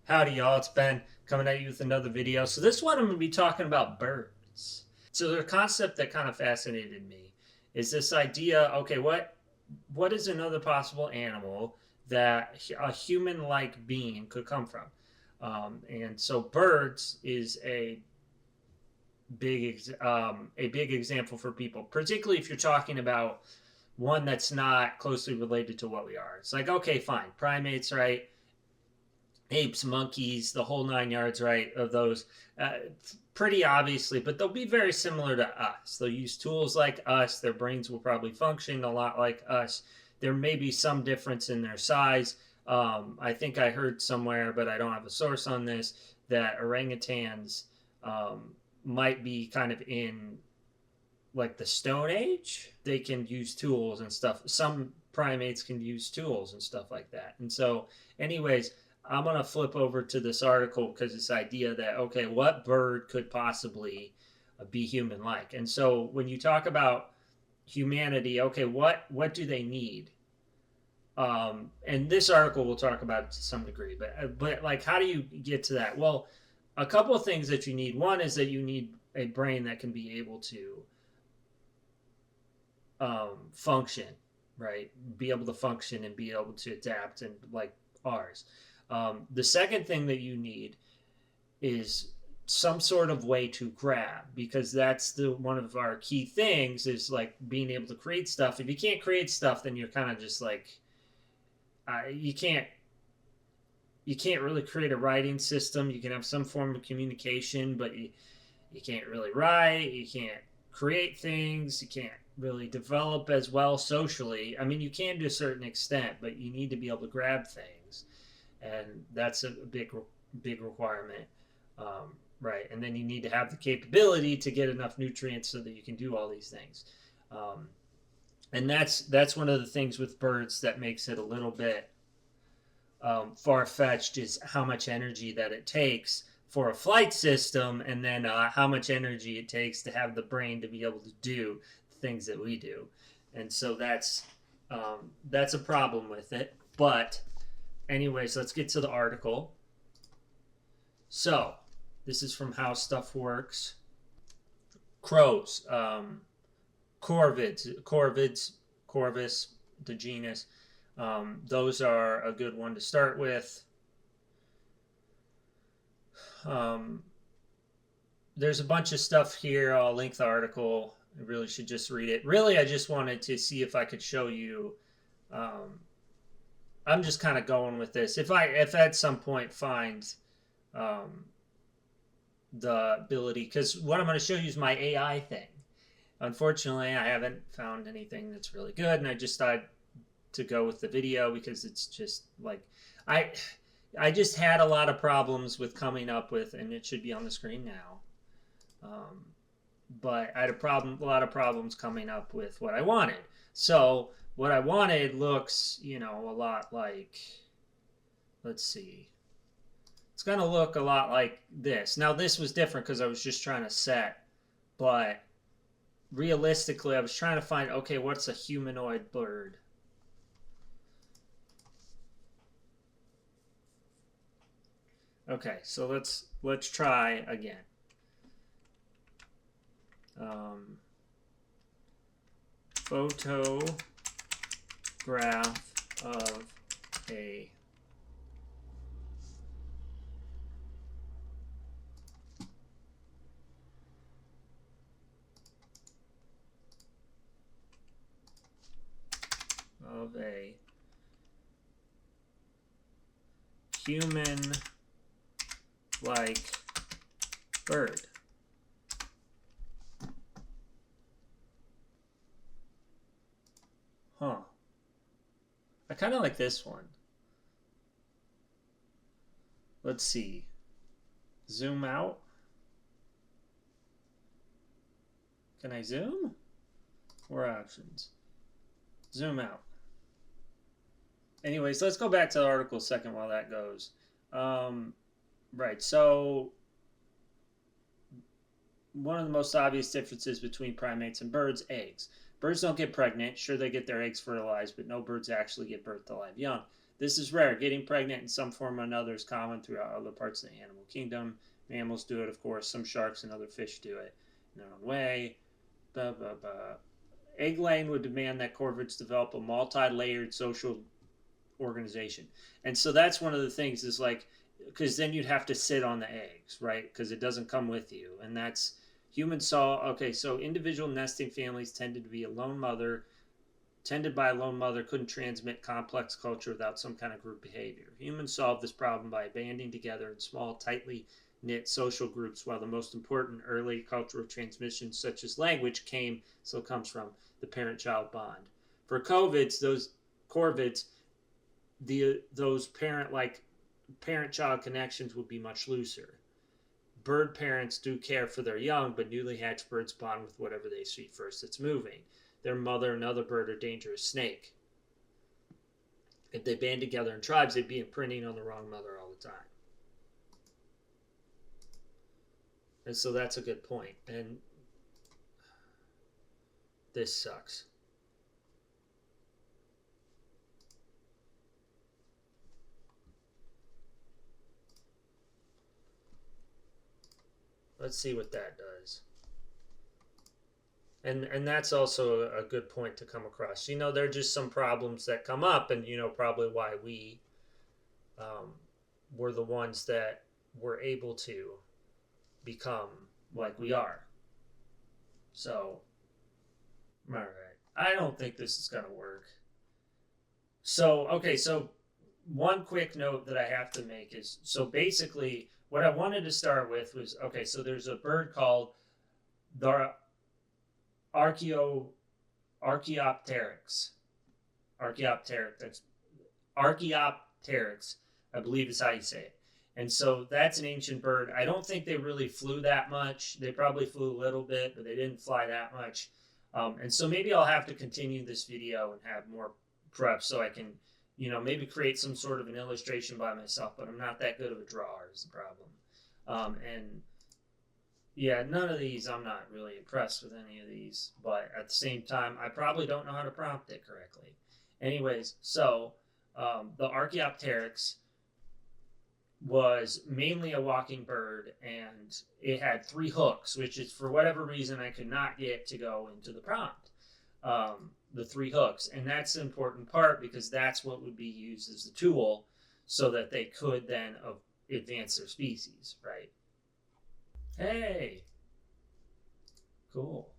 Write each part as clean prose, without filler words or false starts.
Howdy, y'all. It's Ben coming at you with another video. So, this one I'm going to be talking about birds. So, the concept that kind of fascinated me is this idea okay, what is another possible animal that a human like being could come from? And so, birds is a big example for people, particularly if you're talking about one that's not closely related to what we are. It's like, okay, fine, primates, right? Apes, monkeys, the whole nine yards, right? Of those, uh, pretty obviously, but they'll be very similar to us. They'll use tools like us. Their brains will probably function a lot like us. There may be some difference in their size. I think I heard somewhere, but I don't have a source on this, that orangutans might be kind of in like the Stone Age. They can use tools and stuff. Some primates can use tools and stuff like that. And so, anyways, I'm going to flip over to this article because this idea that, okay, what bird could possibly be human like? And so when you talk about humanity, okay, what do they need? And this article will talk about it to some degree, but like, how do you get to that? Well, a couple of things that you need. One is that you need a brain that can be able to function, right? Be able to function and be able to adapt, and like ours. The second thing that you need is some sort of way to grab, because that's the one of our key things is like being able to create stuff. If you can't create stuff, then you're kind of just like you can't really create a writing system. You can have some form of communication, but you can't really write. You can't create things. You can't really develop as well socially. I mean, you can to a certain extent, but you need to be able to grab things, and that's a big requirement, right? And then you need to have the capability to get enough nutrients so that you can do all these things, um, and that's one of the things with birds that makes it a little bit far-fetched, is how much energy that it takes for a flight system, and then how much energy it takes to have the brain to be able to do the things that we do. And so that's a problem with it. But anyways, let's get to the article. So this is from How Stuff Works. Crows, corvids, the genus. Those are a good one to start with. Um, there's a bunch of stuff here. I'll link the article. I really should just read it. Really, I just wanted to see if I could show you. Um, I'm just kind of going with this. If at some point find um, the ability, because what I'm going to show you is my AI thing. Unfortunately, I haven't found anything that's really good, and I just thought to go with the video because it's just like I I just had a lot of problems with coming up with, and it should be on the screen now. Um, but I had a lot of problems coming up with what I wanted. So what I wanted looks, a lot like, let's see, it's gonna look a lot like this. Now this was different because I was just trying to set, but realistically, I was trying to find, okay, what's a humanoid bird? Okay, so let's try again. Um, Photograph of a human like bird. Huh. I kind of like this one. Let's see. Zoom out. Can I zoom? More options. Zoom out. Anyways, let's go back to the article a second while that goes. Right, so one of the most obvious differences between primates and birds: eggs. Birds don't get pregnant. Sure, they get their eggs fertilized, but no birds actually get birth to live young. This is rare. Getting pregnant in some form or another is common throughout other parts of the animal kingdom. Mammals do it, of course. Some sharks and other fish do it in their own way. Blah, blah, blah. Egg laying would demand that corvids develop a multi-layered social organization. And so that's one of the things is like, because then you'd have to sit on the eggs, right? Because it doesn't come with you. And that's, humans saw, okay, so individual nesting families tended to be tended by a lone mother, couldn't transmit complex culture without some kind of group behavior. Humans solved this problem by banding together in small, tightly knit social groups, while the most important early cultural transmissions, such as language, comes from the parent-child bond. For those corvids, those parent-child connections would be much looser. Bird parents do care for their young, but newly hatched birds bond with whatever they see first that's moving. Their mother, another bird, or dangerous snake. If they band together in tribes, they'd be imprinting on the wrong mother all the time. And so that's a good point. And this sucks. Let's see what that does. And that's also a good point to come across. You know, there are just some problems that come up, and, you know, probably why we were the ones that were able to become like we are. So, all right. I don't think this is going to work. So, okay, so one quick note that I have to make is, so basically what I wanted to start with was, okay, so there's a bird called the archaeopteryx. Archaeopteryx, I believe is how you say it. And so that's an ancient bird. I don't think they really flew that much. They probably flew a little bit, but they didn't fly that much. And so maybe I'll have to continue this video and have more prep so I can, you know, maybe create some sort of an illustration by myself, but I'm not that good of a drawer is the problem. And yeah, none of these, I'm not really impressed with any of these, but at the same time, I probably don't know how to prompt it correctly. Anyways, so the Archaeopteryx was mainly a walking bird, and it had 3 hooks, which is, for whatever reason, I could not get to go into the prompt. The 3 hooks, and that's the important part, because that's what would be used as the tool so that they could then advance their species, right? Hey, cool.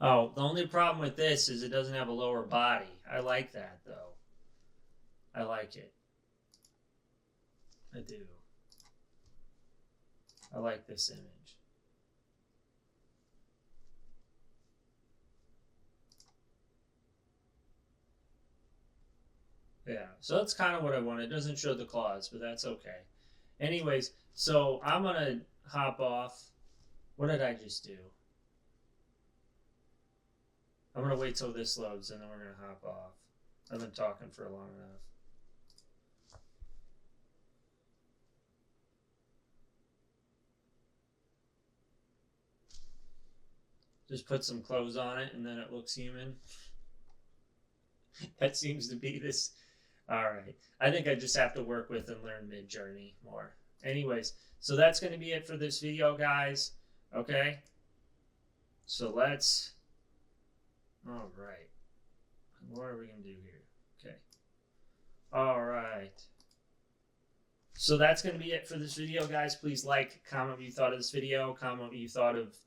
Oh, the only problem with this is it doesn't have a lower body. I like that, though. I like it. I do. I like this image. Yeah, so that's kind of what I want. It doesn't show the claws, but that's okay. Anyways, so I'm going to hop off. What did I just do? I'm going to wait till this loads, and then we're going to hop off. I've been talking for long enough. Just put some clothes on it, and then it looks human. That seems to be this. All right. I think I just have to work with and learn midjourney more. Anyways, so that's going to be it for this video, guys. Okay? So let's... All right. What are we going to do here? Okay. All right. So that's going to be it for this video, guys. Please like, comment what you thought of this video, comment what you thought of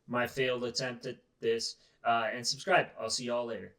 my failed attempt at this, and subscribe. I'll see y'all later.